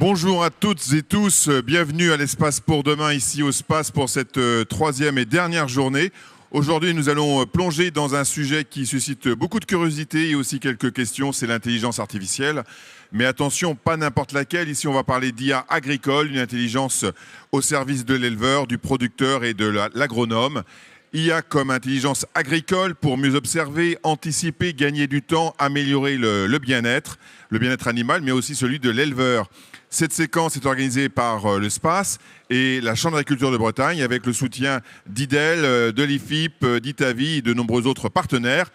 Bonjour à toutes et tous, bienvenue à l'Espace pour demain, ici au SPACE pour cette troisième et dernière journée. Aujourd'hui, nous allons plonger dans un sujet qui suscite beaucoup de curiosité et aussi quelques questions, c'est l'intelligence artificielle. Mais attention, pas n'importe laquelle, ici on va parler d'IA agricole, une intelligence au service de l'éleveur, du producteur et de l'agronome. IA comme intelligence agricole pour mieux observer, anticiper, gagner du temps, améliorer le bien-être animal, mais aussi celui de l'éleveur. Cette séquence est organisée par le SPACE et la Chambre d'agriculture de Bretagne avec le soutien d'IDEL, de l'IFIP, d'Itavi et de nombreux autres partenaires.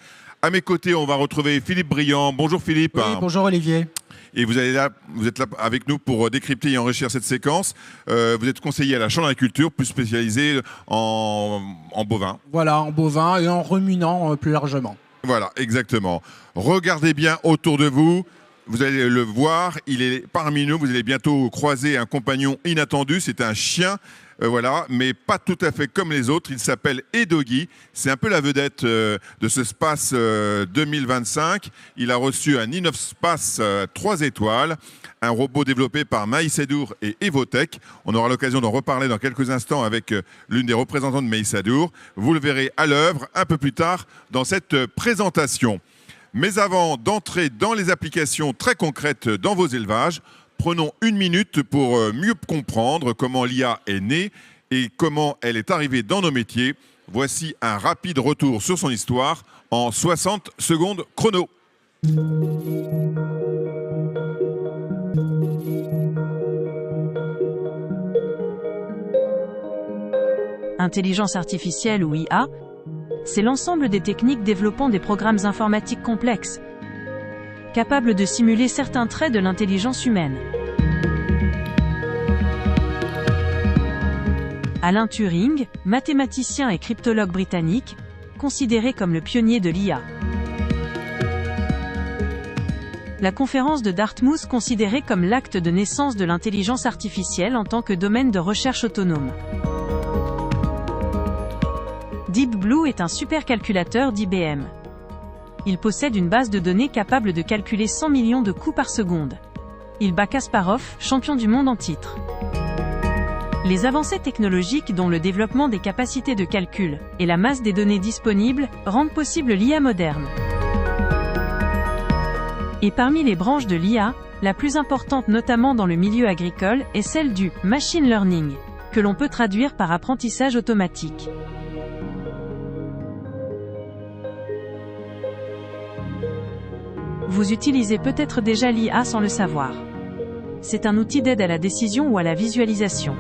À mes côtés, on va retrouver Philippe Briand. Bonjour Philippe. Oui, bonjour Olivier. Et vous êtes là avec nous pour décrypter et enrichir cette séquence. Vous êtes conseiller à la Chambre d'agriculture, plus spécialisé en bovin. Voilà, en bovin et en ruminant plus largement. Voilà, exactement. Regardez bien autour de vous. Vous allez le voir, il est parmi nous. Vous allez bientôt croiser un compagnon inattendu. C'est un chien, voilà, mais pas tout à fait comme les autres. Il s'appelle Edogi. C'est un peu la vedette de ce SPACE 2025. Il a reçu un InnovSpace 3 étoiles, un robot développé par Maïsadour et Evotech. On aura l'occasion d'en reparler dans quelques instants avec l'une des représentantes de Maïsadour. Vous le verrez à l'œuvre un peu plus tard dans cette présentation. Mais avant d'entrer dans les applications très concrètes dans vos élevages, prenons une minute pour mieux comprendre comment l'IA est née et comment elle est arrivée dans nos métiers. Voici un rapide retour sur son histoire en 60 secondes chrono. Intelligence artificielle ou IA, c'est l'ensemble des techniques développant des programmes informatiques complexes, capables de simuler certains traits de l'intelligence humaine. Alan Turing, mathématicien et cryptologue britannique, considéré comme le pionnier de l'IA. La conférence de Dartmouth considérée comme l'acte de naissance de l'intelligence artificielle en tant que domaine de recherche autonome. Deep Blue est un supercalculateur d'IBM. Il possède une base de données capable de calculer 100 millions de coups par seconde. Il bat Kasparov, champion du monde en titre. Les avancées technologiques dont le développement des capacités de calcul et la masse des données disponibles rendent possible l'IA moderne. Et parmi les branches de l'IA, la plus importante notamment dans le milieu agricole est celle du machine learning, que l'on peut traduire par apprentissage automatique. Vous utilisez peut-être déjà l'IA sans le savoir. C'est un outil d'aide à la décision ou à la visualisation.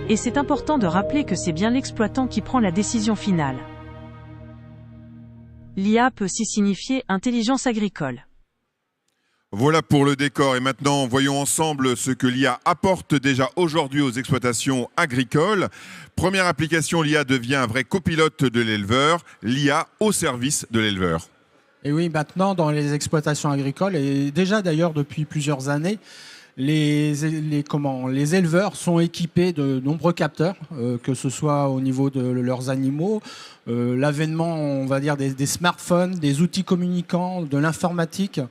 Et c'est important de rappeler que c'est bien l'exploitant qui prend la décision finale. L'IA peut aussi signifier intelligence agricole. Voilà pour le décor et maintenant voyons ensemble ce que l'IA apporte déjà aujourd'hui aux exploitations agricoles. Première application, l'IA devient un vrai copilote de l'éleveur, l'IA au service de l'éleveur. Et oui, maintenant, dans les exploitations agricoles, et déjà d'ailleurs depuis plusieurs années, les éleveurs sont équipés de nombreux capteurs, que ce soit au niveau de leurs animaux, l'avènement, on va dire, des smartphones, des outils communicants, de l'informatique,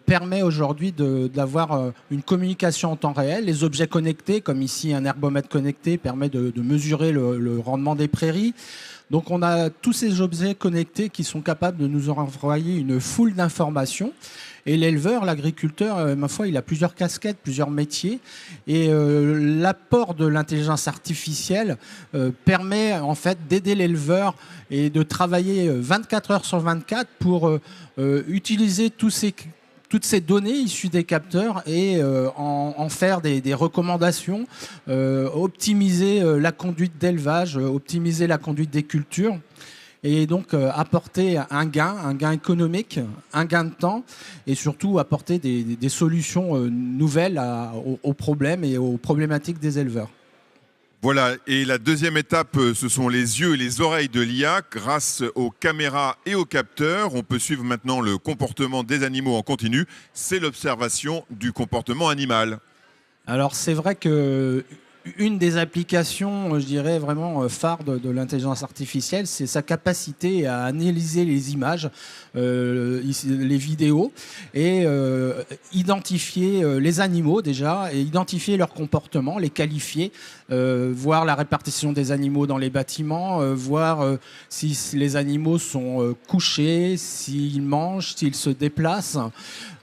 permet aujourd'hui d'avoir une communication en temps réel. Les objets connectés, comme ici un herbomètre connecté, permet de mesurer le rendement des prairies. Donc on a tous ces objets connectés qui sont capables de nous envoyer une foule d'informations. Et l'éleveur, l'agriculteur, ma foi, il a plusieurs casquettes, plusieurs métiers. Et l'apport de l'intelligence artificielle permet en fait d'aider l'éleveur et de travailler 24 heures sur 24 pour utiliser toutes ces données issues des capteurs et en faire des recommandations, optimiser la conduite d'élevage, optimiser la conduite des cultures et donc apporter un gain économique, un gain de temps et surtout apporter des solutions nouvelles aux problèmes et aux problématiques des éleveurs. Voilà, et la deuxième étape, ce sont les yeux et les oreilles de l'IA. Grâce aux caméras et aux capteurs, on peut suivre maintenant le comportement des animaux en continu. C'est l'observation du comportement animal. Alors c'est vrai que une des applications, je dirais, vraiment phare de l'intelligence artificielle, c'est sa capacité à analyser les images, les vidéos, et identifier les animaux déjà, et identifier leur comportement, les qualifier, voir la répartition des animaux dans les bâtiments, voir si les animaux sont couchés, s'ils mangent, s'ils se déplacent.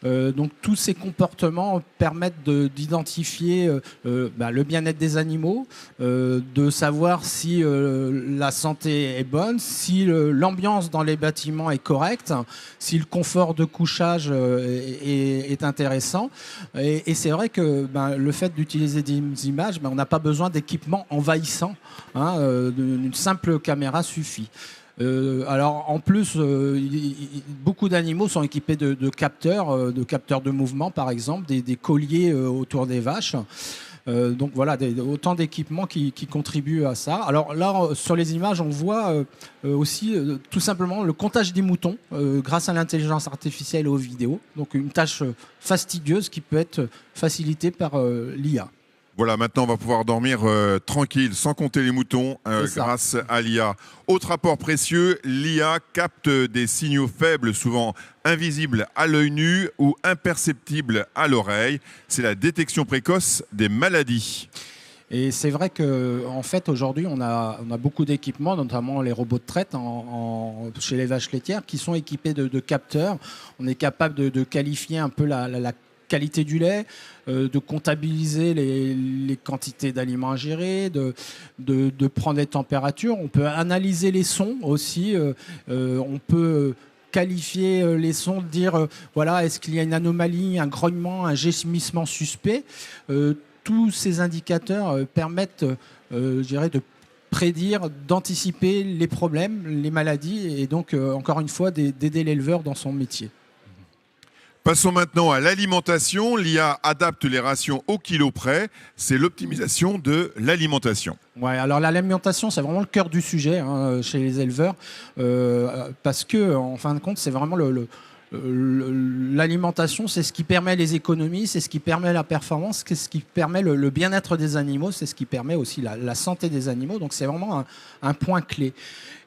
Donc tous ces comportements permettent d'identifier le bien-être des animaux, de savoir si la santé est bonne, si l'ambiance dans les bâtiments est correcte, si le confort de couchage est intéressant. Et c'est vrai que le fait d'utiliser des images, on n'a pas besoin d'équipements envahissants. Une simple caméra suffit. Alors en plus, beaucoup d'animaux sont équipés de capteurs de mouvement par exemple, des colliers autour des vaches. Donc voilà, autant d'équipements qui contribuent à ça. Alors là, sur les images, on voit aussi tout simplement le comptage des moutons grâce à l'intelligence artificielle et aux vidéos. Donc une tâche fastidieuse qui peut être facilitée par l'IA. Voilà, maintenant on va pouvoir dormir tranquille, sans compter les moutons, grâce à l'IA. Autre apport précieux, l'IA capte des signaux faibles, souvent invisibles à l'œil nu ou imperceptibles à l'oreille. C'est la détection précoce des maladies. Et c'est vrai qu'en fait, aujourd'hui, on a beaucoup d'équipements, notamment les robots de traite chez les vaches laitières, qui sont équipés de capteurs. On est capable de qualifier un peu la qualité du lait, de comptabiliser les quantités d'aliments ingérés, de prendre les températures. On peut analyser les sons aussi. On peut qualifier les sons, dire voilà, est-ce qu'il y a une anomalie, un grognement, un gémissement suspect. Tous ces indicateurs permettent, je dirais, de prédire, d'anticiper les problèmes, les maladies, et donc, encore une fois, d'aider l'éleveur dans son métier. Passons maintenant à l'alimentation. L'IA adapte les rations au kilo près. C'est l'optimisation de l'alimentation. Ouais, alors l'alimentation, c'est vraiment le cœur du sujet chez les éleveurs, parce que, en fin de compte, c'est vraiment l'alimentation, c'est ce qui permet les économies, c'est ce qui permet la performance, c'est ce qui permet le bien-être des animaux, c'est ce qui permet aussi la santé des animaux. Donc c'est vraiment un point clé.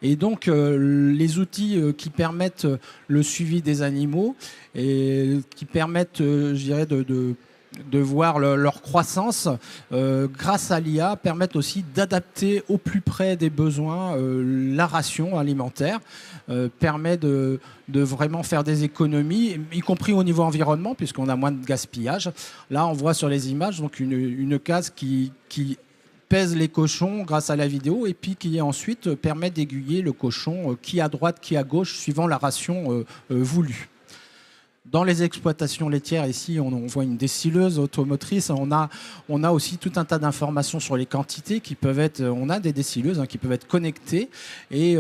Et donc les outils qui permettent le suivi des animaux et qui permettent, je dirais, de voir leur croissance grâce à l'IA permettent aussi d'adapter au plus près des besoins la ration alimentaire, permet de vraiment faire des économies, y compris au niveau environnement, puisqu'on a moins de gaspillage. Là, on voit sur les images donc une case qui pèse les cochons grâce à la vidéo et puis qui ensuite permet d'aiguiller le cochon qui à droite, qui à gauche, suivant la ration voulue. Dans les exploitations laitières, ici, on voit une distilleuse automotrice. On a aussi tout un tas d'informations sur les quantités qui peuvent être... On a des distilleuses qui peuvent être connectées et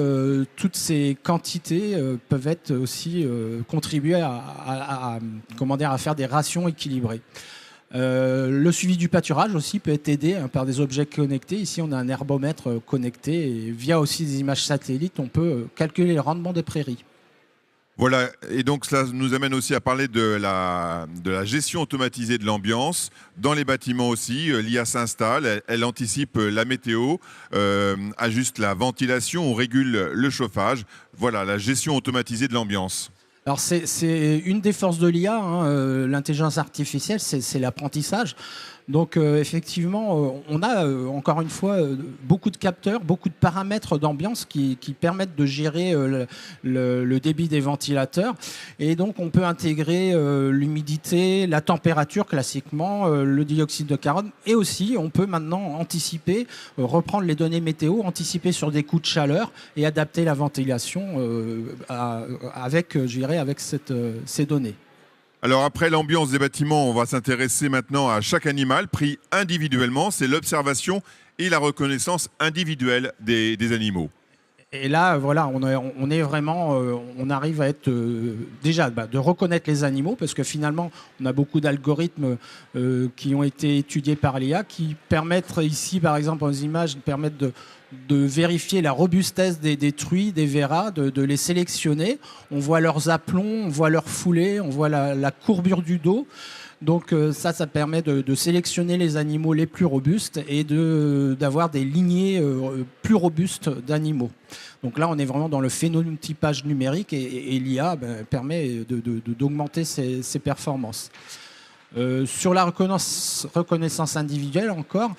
toutes ces quantités peuvent être aussi contribuer à faire des rations équilibrées. Le suivi du pâturage aussi peut être aidé par des objets connectés. Ici, on a un herbomètre connecté et via aussi des images satellites, on peut calculer le rendement des prairies. Voilà, et donc cela nous amène aussi à parler de la gestion automatisée de l'ambiance. Dans les bâtiments aussi, l'IA s'installe, elle anticipe la météo, ajuste la ventilation ou régule le chauffage. Voilà, la gestion automatisée de l'ambiance. Alors c'est une des forces de l'IA, l'intelligence artificielle, c'est l'apprentissage. Donc effectivement, on a encore une fois beaucoup de capteurs, beaucoup de paramètres d'ambiance qui permettent de gérer le débit des ventilateurs. Et donc on peut intégrer l'humidité, la température classiquement, le dioxyde de carbone. Et aussi on peut maintenant anticiper, reprendre les données météo, anticiper sur des coups de chaleur et adapter la ventilation avec ces données. Alors après l'ambiance des bâtiments, on va s'intéresser maintenant à chaque animal pris individuellement. C'est l'observation et la reconnaissance individuelle des animaux. Et là, voilà, on est vraiment, on arrive à être déjà de reconnaître les animaux parce que finalement, on a beaucoup d'algorithmes qui ont été étudiés par l'IA qui permettent ici, par exemple, aux images, permettent de vérifier la robustesse des truies, des verras, de les sélectionner. On voit leurs aplombs, on voit leurs foulées, on voit la courbure du dos. Donc ça permet de sélectionner les animaux les plus robustes et d'avoir des lignées plus robustes d'animaux. Donc là, on est vraiment dans le phénotypage numérique et l'IA permet d'augmenter ses performances. Sur la reconnaissance individuelle encore,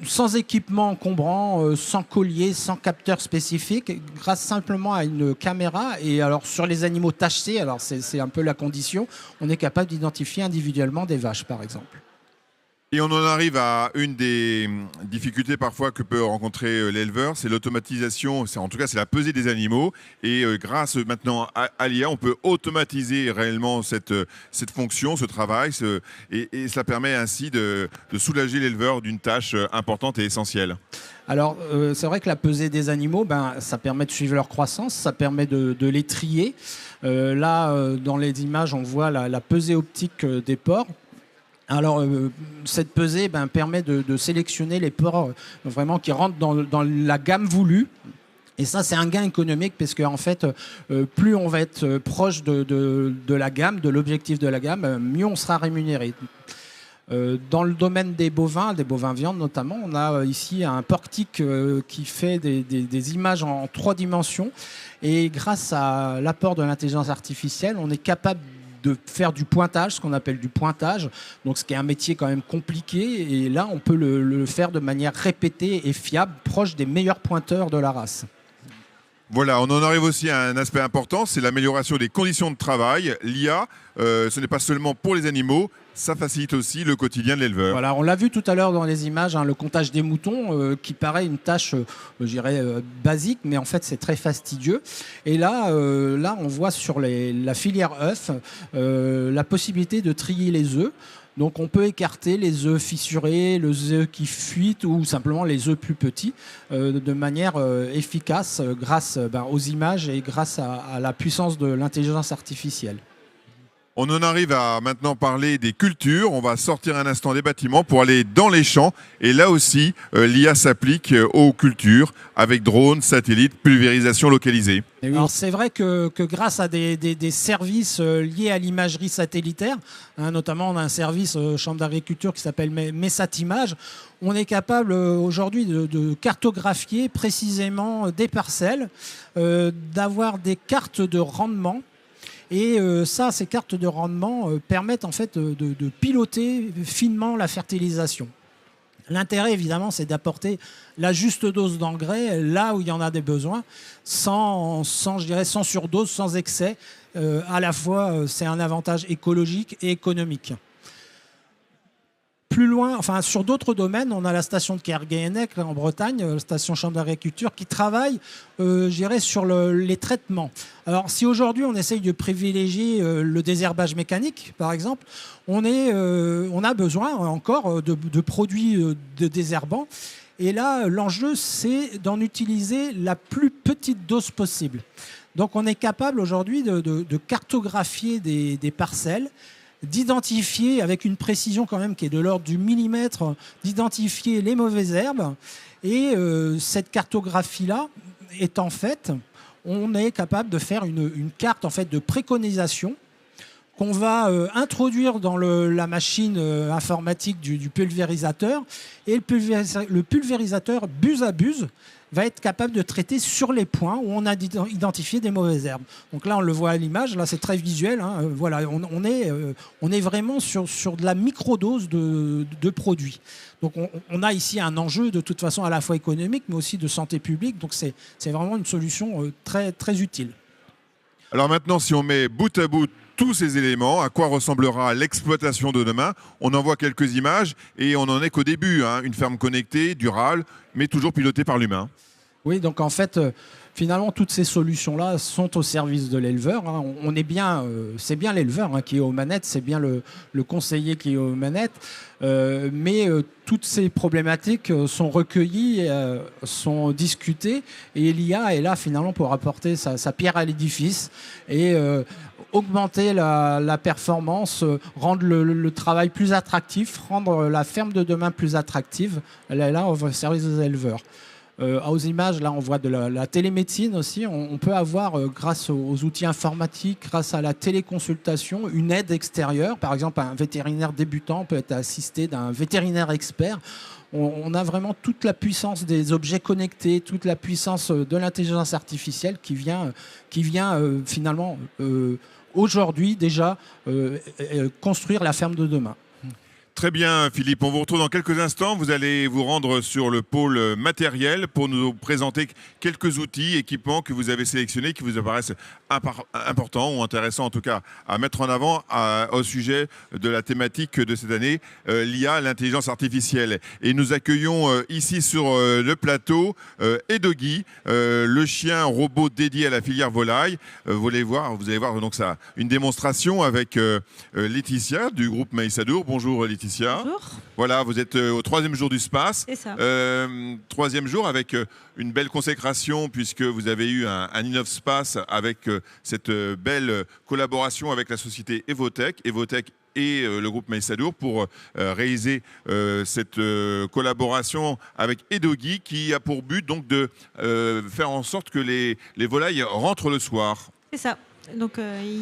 sans équipement encombrant, sans collier, sans capteur spécifique, grâce simplement à une caméra. Et alors sur les animaux tachetés, alors c'est un peu la condition, on est capable d'identifier individuellement des vaches par exemple. Et on en arrive à une des difficultés parfois que peut rencontrer l'éleveur, c'est l'automatisation, en tout cas c'est la pesée des animaux. Et grâce maintenant à l'IA, on peut automatiser réellement cette fonction, ce travail, et cela permet ainsi de soulager l'éleveur d'une tâche importante et essentielle. Alors, c'est vrai que la pesée des animaux, ça permet de suivre leur croissance, ça permet de les trier. Là, dans les images, on voit la pesée optique des porcs. Alors, cette pesée permet de sélectionner les porcs vraiment qui rentrent dans la gamme voulue. Et ça, c'est un gain économique parce qu'en fait, plus on va être proche de la gamme, de l'objectif de la gamme, mieux on sera rémunéré. Dans le domaine des bovins viande notamment, on a ici un porc-tique qui fait des images en 3 dimensions. Et grâce à l'apport de l'intelligence artificielle, on est capable de faire du pointage, ce qu'on appelle du pointage, donc ce qui est un métier quand même compliqué, et là on peut le faire de manière répétée et fiable, proche des meilleurs pointeurs de la race. Voilà, on en arrive aussi à un aspect important, c'est l'amélioration des conditions de travail. L'IA, ce n'est pas seulement pour les animaux, ça facilite aussi le quotidien de l'éleveur. Voilà, on l'a vu tout à l'heure dans les images, le comptage des moutons, qui paraît une tâche, je dirais, basique, mais en fait c'est très fastidieux. Et là on voit sur la filière œufs la possibilité de trier les œufs. Donc on peut écarter les œufs fissurés, les œufs qui fuitent ou simplement les œufs plus petits de manière efficace grâce aux images et grâce à la puissance de l'intelligence artificielle. On en arrive à maintenant parler des cultures. On va sortir un instant des bâtiments pour aller dans les champs. Et là aussi, l'IA s'applique aux cultures avec drones, satellites, pulvérisation localisée. Oui. Alors c'est vrai que grâce à des services liés à l'imagerie satellitaire, notamment on a un service Chambre d'agriculture qui s'appelle Messatimage, on est capable aujourd'hui de cartographier précisément des parcelles, d'avoir des cartes de rendement. Et ces cartes de rendement permettent en fait de piloter finement la fertilisation. L'intérêt, évidemment, c'est d'apporter la juste dose d'engrais là où il y en a des besoins, sans surdose, sans excès. À la fois, c'est un avantage écologique et économique. Plus loin, sur d'autres domaines, on a la station de Kerguéhennec en Bretagne, la station Chambre d'agriculture, qui travaille, sur les traitements. Alors, si aujourd'hui on essaye de privilégier le désherbage mécanique, par exemple, on a besoin encore de produits de désherbants. Et là, l'enjeu, c'est d'en utiliser la plus petite dose possible. Donc, on est capable aujourd'hui de cartographier des parcelles, d'identifier avec une précision quand même qui est de l'ordre du millimètre, d'identifier les mauvaises herbes. Et cette cartographie-là étant faite, on est capable de faire une carte en fait de préconisation qu'on va introduire dans la machine informatique du pulvérisateur. Et le pulvérisateur, buse à buse, va être capable de traiter sur les points où on a identifié des mauvaises herbes. Donc là, on le voit à l'image, là c'est très visuel. Voilà, on est vraiment sur de la microdose de produits. Donc on a ici un enjeu de toute façon à la fois économique, mais aussi de santé publique. Donc c'est vraiment une solution très, très utile. Alors maintenant, si on met bout à bout tous ces éléments, à quoi ressemblera l'exploitation de demain? On en voit quelques images et on n'en est qu'au début. Une ferme connectée, durable, mais toujours pilotée par l'humain. Oui, donc en fait, finalement, toutes ces solutions-là sont au service de l'éleveur. On est bien, c'est bien l'éleveur qui est aux manettes, c'est bien le conseiller qui est aux manettes. Mais toutes ces problématiques sont recueillies, sont discutées, et l'IA est là finalement pour apporter sa pierre à l'édifice et augmenter la performance, rendre le travail plus attractif, rendre la ferme de demain plus attractive, là au service des éleveurs. aux images, là on voit de la télémédecine aussi. On peut avoir, grâce aux outils informatiques, grâce à la téléconsultation, une aide extérieure. Par exemple, un vétérinaire débutant peut être assisté d'un vétérinaire expert. On a vraiment toute la puissance des objets connectés, toute la puissance de l'intelligence artificielle qui vient finalement aujourd'hui déjà construire la ferme de demain. Très bien, Philippe. On vous retrouve dans quelques instants. Vous allez vous rendre sur le pôle matériel pour nous présenter quelques outils, équipements que vous avez sélectionnés, qui vous apparaissent importants ou intéressants en tout cas à mettre en avant au sujet de la thématique de cette année, l'IA, l'intelligence artificielle. Et nous accueillons ici sur le plateau Edogi, le chien robot dédié à la filière volaille. Vous allez voir donc ça, une démonstration avec Laetitia du groupe Maïsadour. Bonjour Laetitia. Bonjour. Voilà, vous êtes au 3e jour du SPACE. C'est ça. 3e jour avec une belle consécration puisque vous avez eu un InnovSpace avec cette belle collaboration avec la société Evotech et le groupe Maïsadour pour réaliser cette collaboration avec Edogi qui a pour but donc de faire en sorte que les volailles rentrent le soir. C'est ça. Donc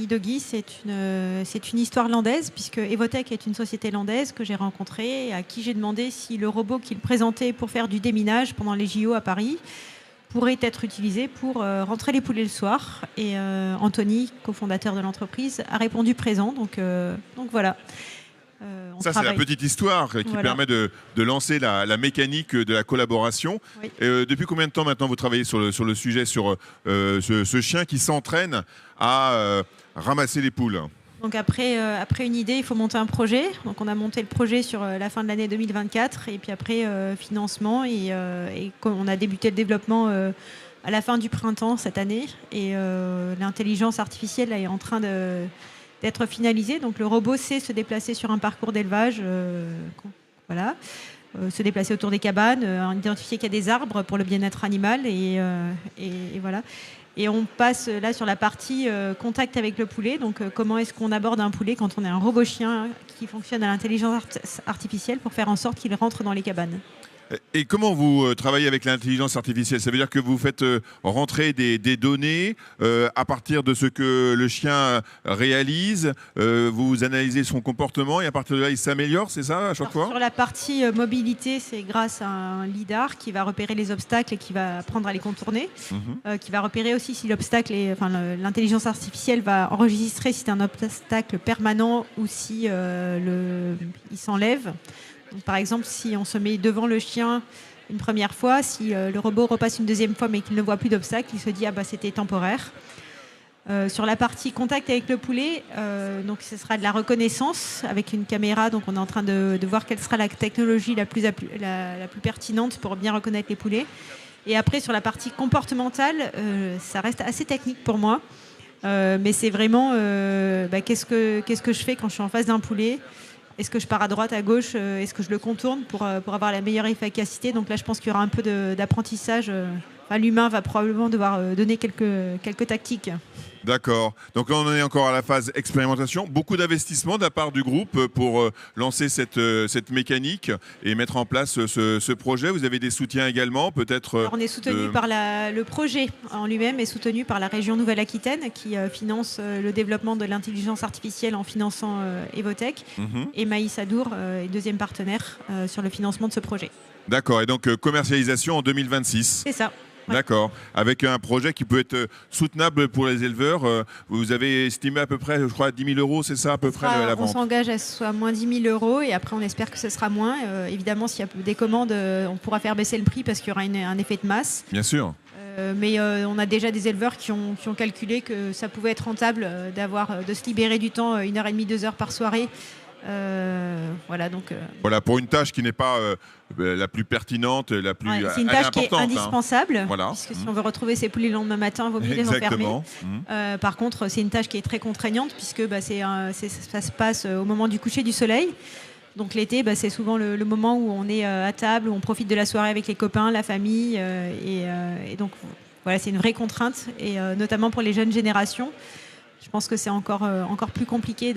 Edogi, c'est une histoire landaise, puisque Evotech est une société landaise que j'ai rencontrée et à qui j'ai demandé si le robot qu'il présentait pour faire du déminage pendant les JO à Paris pourrait être utilisé pour rentrer les poulets le soir. Et Anthony, cofondateur de l'entreprise, a répondu présent. Donc voilà. Ça, c'est la petite histoire qui permet de lancer la mécanique de la collaboration. Oui. Depuis combien de temps maintenant vous travaillez sur le sujet, sur ce chien qui s'entraîne à ramasser les poules? Donc après une idée, il faut monter un projet. Donc on a monté le projet sur la fin de l'année 2024 et puis après financement et on a débuté le développement à la fin du printemps cette année et l'intelligence artificielle est en train d'être finalisée. Donc le robot sait se déplacer sur un parcours d'élevage, se déplacer autour des cabanes, identifier qu'il y a des arbres pour le bien-être animal et voilà. Et on passe là sur la partie contact avec le poulet. Donc comment est-ce qu'on aborde un poulet quand on est un robot chien qui fonctionne à l'intelligence artificielle pour faire en sorte qu'il rentre dans les cabanes. Et comment vous travaillez avec l'intelligence artificielle? Ça veut dire que vous faites rentrer des données à partir de ce que le chien réalise, vous analysez son comportement et à partir de là, il s'améliore, c'est ça à chaque fois? Sur la partie mobilité, c'est grâce à un lidar qui va repérer les obstacles et qui va apprendre à les contourner, qui va repérer aussi si l'obstacle l'intelligence artificielle va enregistrer si c'est un obstacle permanent ou si il s'enlève. Donc, par exemple, si on se met devant le chien une première fois, si le robot repasse une deuxième fois mais qu'il ne voit plus d'obstacle, il se dit ah bah c'était temporaire. Sur la partie contact avec le poulet, donc ce sera de la reconnaissance avec une caméra. Donc on est en train de voir quelle sera la technologie la plus pertinente pour bien reconnaître les poulets. Et après sur la partie comportementale, ça reste assez technique pour moi, mais c'est vraiment qu'est-ce que je fais quand je suis en face d'un poulet. Est-ce que je pars à droite, à gauche? Est-ce que je le contourne pour avoir la meilleure efficacité? Donc là, je pense qu'il y aura un peu d'apprentissage. L'humain va probablement devoir donner quelques tactiques. D'accord. Donc là, on en est encore à la phase expérimentation. Beaucoup d'investissements de la part du groupe pour lancer cette mécanique et mettre en place ce projet. Vous avez des soutiens également, peut-être? On est soutenu par le projet en lui-même est soutenu par la région Nouvelle-Aquitaine qui finance le développement de l'intelligence artificielle en finançant Evotech. Et Maïsadour est deuxième partenaire sur le financement de ce projet. D'accord. Et donc commercialisation en 2026. C'est ça. D'accord. Avec un projet qui peut être soutenable pour les éleveurs. Vous avez estimé à peu près, je crois, 10 000 euros, c'est ça à peu près la vente? On s'engage à ce soit moins 10 000 euros et après on espère que ce sera moins. Évidemment, s'il y a des commandes, on pourra faire baisser le prix parce qu'il y aura un effet de masse. Bien sûr. Mais on a déjà des éleveurs qui ont calculé que ça pouvait être rentable de se libérer du temps 1h30, 2 heures par soirée. Voilà, pour une tâche qui n'est pas la plus pertinente, la plus c'est une tâche qui est indispensable, Voilà. Puisque si on veut retrouver ses poulets le lendemain matin, il vaut mieux les enfermer. Par contre, c'est une tâche qui est très contraignante puisque ça se passe au moment du coucher du soleil. Donc l'été, c'est souvent le moment où on est à table, où on profite de la soirée avec les copains, la famille, et donc voilà, c'est une vraie contrainte, et notamment pour les jeunes générations. Je pense que c'est encore plus compliqué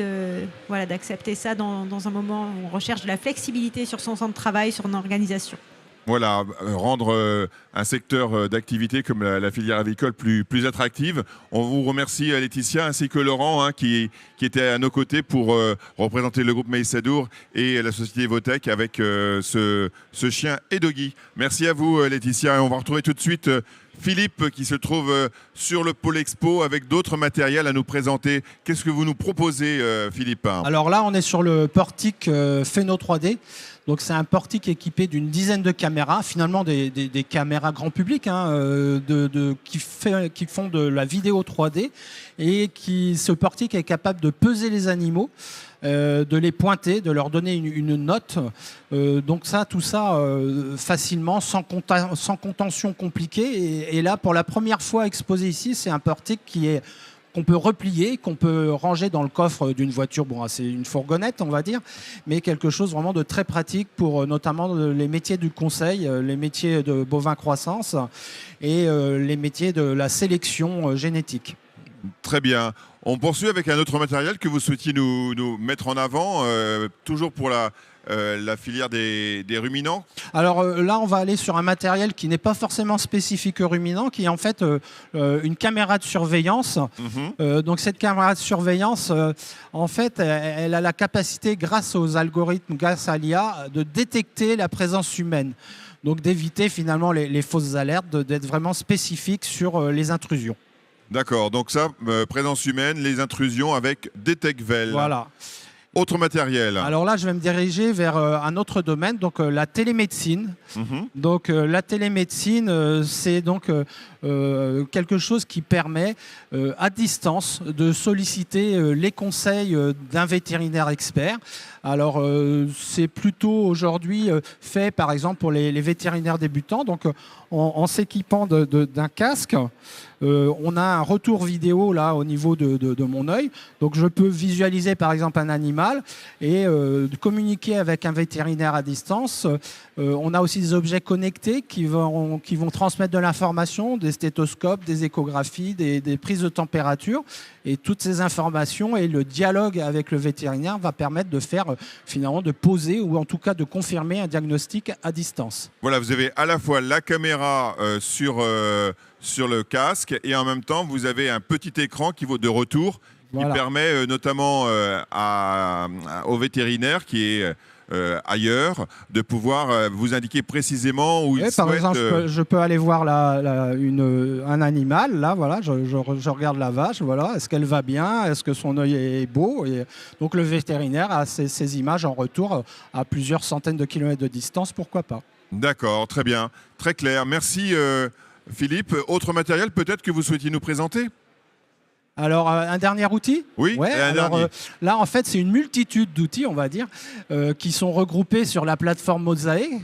d'accepter ça dans un moment où on recherche de la flexibilité sur son temps de travail, sur son organisation. Voilà, rendre un secteur d'activité comme la filière avicole plus attractive. On vous remercie Laetitia ainsi que Laurent qui était à nos côtés pour représenter le groupe Maïsadour et la société Evotech avec ce chien Edogi. Merci à vous Laetitia et on va retrouver tout de suite Philippe qui se trouve sur le pôle expo avec d'autres matériels à nous présenter. Qu'est-ce que vous nous proposez Philippe? Alors là on est sur le portique Phéno 3D. Donc c'est un portique équipé d'une dizaine de caméras, finalement des caméras grand public qui font de la vidéo 3D et ce portique est capable de peser les animaux, de les pointer, de leur donner une note. Donc tout ça facilement, sans contention compliquée. Et là, pour la première fois exposé ici, c'est un portique qu'on peut replier, qu'on peut ranger dans le coffre d'une voiture. Bon, c'est une fourgonnette, on va dire, mais quelque chose vraiment de très pratique pour notamment les métiers du conseil, les métiers de bovin croissance et les métiers de la sélection génétique. Très bien. On poursuit avec un autre matériel que vous souhaitiez nous mettre en avant, toujours pour la filière des ruminants. Alors là, on va aller sur un matériel qui n'est pas forcément spécifique aux ruminants, qui est en fait une caméra de surveillance. Donc cette caméra de surveillance, en fait, elle a la capacité, grâce aux algorithmes, grâce à l'IA, de détecter la présence humaine. Donc d'éviter finalement les fausses alertes, d'être vraiment spécifique sur les intrusions. D'accord, donc ça, présence humaine, les intrusions avec DetecVel. Voilà. Autre matériel. Alors là, je vais me diriger vers un autre domaine, donc la télémédecine. Donc la télémédecine, c'est donc quelque chose qui permet à distance de solliciter les conseils d'un vétérinaire expert. Alors c'est plutôt aujourd'hui fait par exemple pour les vétérinaires débutants. Donc en s'équipant d'un casque, on a un retour vidéo là au niveau de mon œil. Donc je peux visualiser par exemple un animal et communiquer avec un vétérinaire à distance. On a aussi des objets connectés qui vont transmettre de l'information, des stéthoscopes, des échographies, des prises de température. Et toutes ces informations et le dialogue avec le vétérinaire va permettre de faire finalement de poser ou en tout cas de confirmer un diagnostic à distance. Voilà, vous avez à la fois la caméra sur le casque et en même temps vous avez un petit écran qui vaut de retour qui permet notamment au vétérinaire qui est ailleurs de pouvoir vous indiquer précisément où il souhaite... Par exemple, je peux aller voir un animal, là, voilà, je regarde la vache, voilà, est-ce qu'elle va bien, est-ce que son œil est beau et donc le vétérinaire a ces images en retour à plusieurs centaines de kilomètres de distance, pourquoi pas. D'accord, très bien, très clair. Merci Philippe. Autre matériel peut-être que vous souhaitiez nous présenter ? Alors, un dernier outil ? Oui, dernier. Là, en fait, c'est une multitude d'outils, on va dire, qui sont regroupés sur la plateforme Mosae.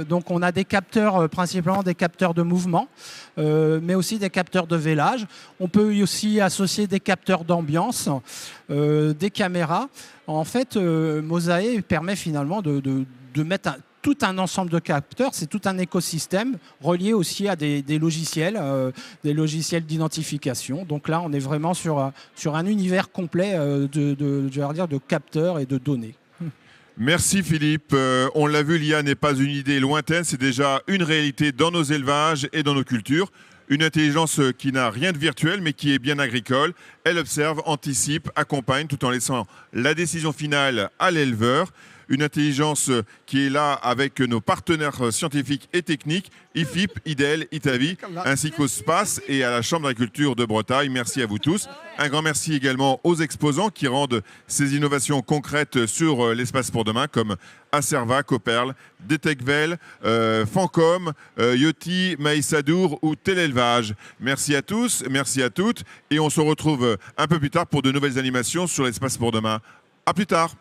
Donc, on a des capteurs, principalement des capteurs de mouvement, mais aussi des capteurs de vélage. On peut aussi associer des capteurs d'ambiance, des caméras. En fait, Mosae permet finalement de mettre tout un ensemble de capteurs, c'est tout un écosystème relié aussi à des logiciels d'identification. Donc là, on est vraiment sur un univers complet de capteurs et de données. Merci Philippe. On l'a vu, l'IA n'est pas une idée lointaine, c'est déjà une réalité dans nos élevages et dans nos cultures. Une intelligence qui n'a rien de virtuel, mais qui est bien agricole. Elle observe, anticipe, accompagne, tout en laissant la décision finale à l'éleveur. Une intelligence qui est là avec nos partenaires scientifiques et techniques, IFIP, IDEL, ITAVI, ainsi qu'au SPACE et à la Chambre d'agriculture de Bretagne. Merci à vous tous. Un grand merci également aux exposants qui rendent ces innovations concrètes sur l'espace pour demain, comme Acerva, Coperl, DetecVel, Fancom, Yoti, Maïsadour ou Télélevage. Merci à tous, merci à toutes. Et on se retrouve un peu plus tard pour de nouvelles animations sur l'espace pour demain. À plus tard.